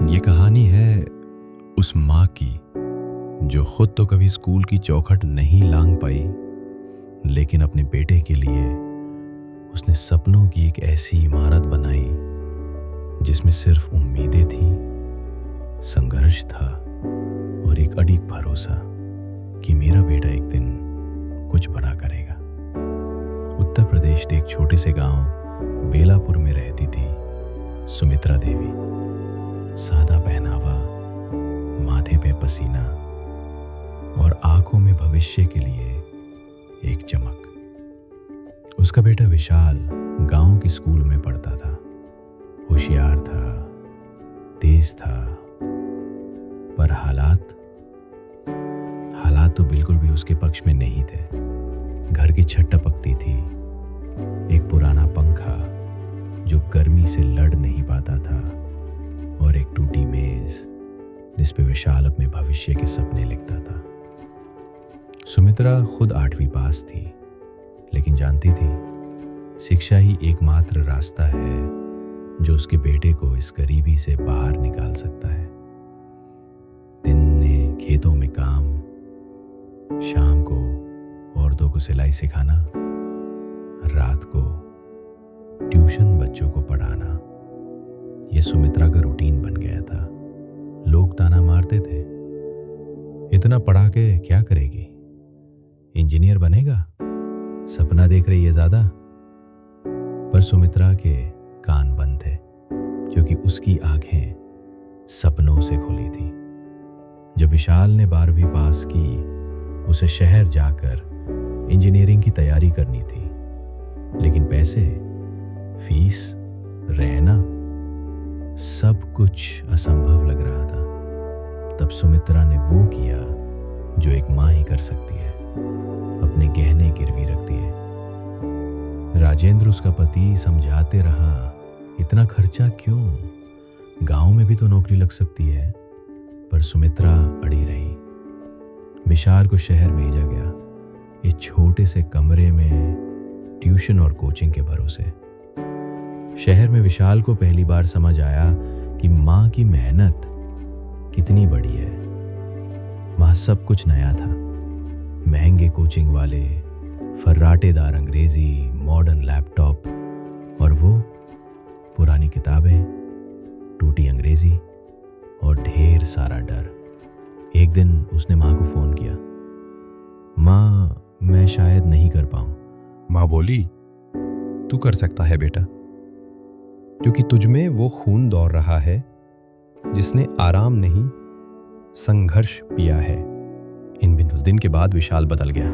ये कहानी है उस माँ की जो खुद तो कभी स्कूल की चौखट नहीं लांघ पाई, लेकिन अपने बेटे के लिए उसने सपनों की एक ऐसी इमारत बनाई जिसमें सिर्फ उम्मीदें थीं, संघर्ष था और एक अडिग भरोसा कि मेरा बेटा एक दिन कुछ बड़ा करेगा। उत्तर प्रदेश के एक छोटे से गांव बेलापुर में रहती थी सुमित्रा देवी। सादा पहनावा, माथे पे पसीना और आंखों में भविष्य के लिए एक चमक। उसका बेटा विशाल गांव की स्कूल में पढ़ता था। होशियार था, तेज था, पर हालात तो बिल्कुल भी उसके पक्ष में नहीं थे। घर की छत टपकती थी, एक पुराना पंखा जो गर्मी से लड़ नहीं पाता था और एक टूटी मेज जिस पे विशाल अपने भविष्य के सपने लिखता था। सुमित्रा खुद 8वीं पास थी, लेकिन जानती थी शिक्षा ही एकमात्र रास्ता है जो उसके बेटे को इस गरीबी से बाहर निकाल सकता है। दिन में खेतों में काम, शाम को औरतों को सिलाई सिखाना, रात को ट्यूशन बच्चों को पढ़ाना, ये सुमित्रा का रूटीन बन गया था। लोग ताना मारते थे, इतना पढ़ा के क्या करेगी, इंजीनियर बनेगा, सपना देख रही है ज्यादा। पर सुमित्रा के कान बंद थे, क्योंकि उसकी आंखें सपनों से खुली थी। जब विशाल ने 12वीं पास की, उसे शहर जाकर इंजीनियरिंग की तैयारी करनी थी, लेकिन पैसे, फीस, रहना, सब कुछ असंभव लग रहा था। तब सुमित्रा ने वो किया जो एक माँ ही कर सकती है, अपने गहने गिरवी रख दिए। राजेंद्र उसका पति समझाते रहा, इतना खर्चा क्यों, गांव में भी तो नौकरी लग सकती है। पर सुमित्रा अड़ी रही। विशाल को शहर भेजा गया, एक छोटे से कमरे में ट्यूशन और कोचिंग के भरोसे। शहर में विशाल को पहली बार समझ आया कि माँ की मेहनत कितनी बड़ी है। वहाँ सब कुछ नया था, महंगे कोचिंग वाले, फर्राटेदार अंग्रेजी, मॉडर्न लैपटॉप और वो पुरानी किताबें, टूटी अंग्रेजी और ढेर सारा डर। एक दिन उसने माँ को फोन किया, माँ मैं शायद नहीं कर पाऊं। माँ बोली, तू कर सकता है बेटा, क्योंकि तुझमें वो खून दौड़ रहा है जिसने आराम नहीं संघर्ष पिया है। उस दिन के बाद विशाल बदल गया।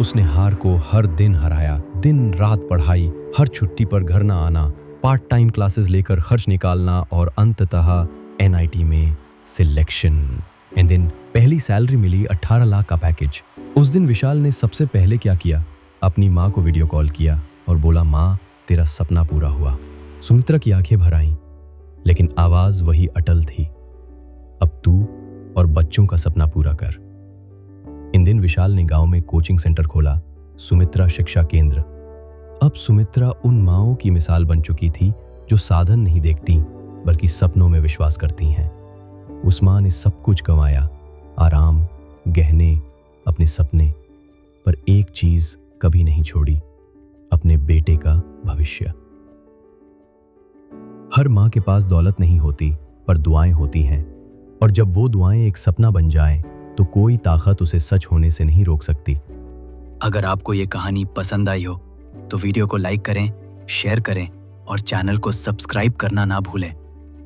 उसने हार को हर दिन हराया, दिन रात पढ़ाई, हर छुट्टी पर घर ना आना, पार्ट टाइम क्लासेस लेकर खर्च निकालना और अंततः NIT में सिलेक्शन। एंड देन पहली सैलरी मिली 18 लाख का पैकेज। उस दिन विशाल ने सबसे पहले क्या किया, अपनी माँ को वीडियो कॉल किया और बोला, माँ तेरा सपना पूरा हुआ। सुमित्रा की आंखें भर आईं, लेकिन आवाज वही अटल थी, अब तू और बच्चों का सपना पूरा कर। इन दिन विशाल ने गांव में कोचिंग सेंटर खोला, सुमित्रा शिक्षा केंद्र। अब सुमित्रा उन माँओं की मिसाल बन चुकी थी जो साधन नहीं देखती बल्कि सपनों में विश्वास करती हैं। उस माँ ने सब कुछ गंवाया, आराम, गहने, अपने सपने, पर एक चीज कभी नहीं छोड़ी, अपने बेटे का भविष्य। हर माँ के पास दौलत नहीं होती, पर दुआएं होती हैं, और जब वो दुआएं एक सपना बन जाएं, तो कोई ताकत उसे सच होने से नहीं रोक सकती। अगर आपको ये कहानी पसंद आई हो तो वीडियो को लाइक करें, शेयर करें और चैनल को सब्सक्राइब करना ना भूलें।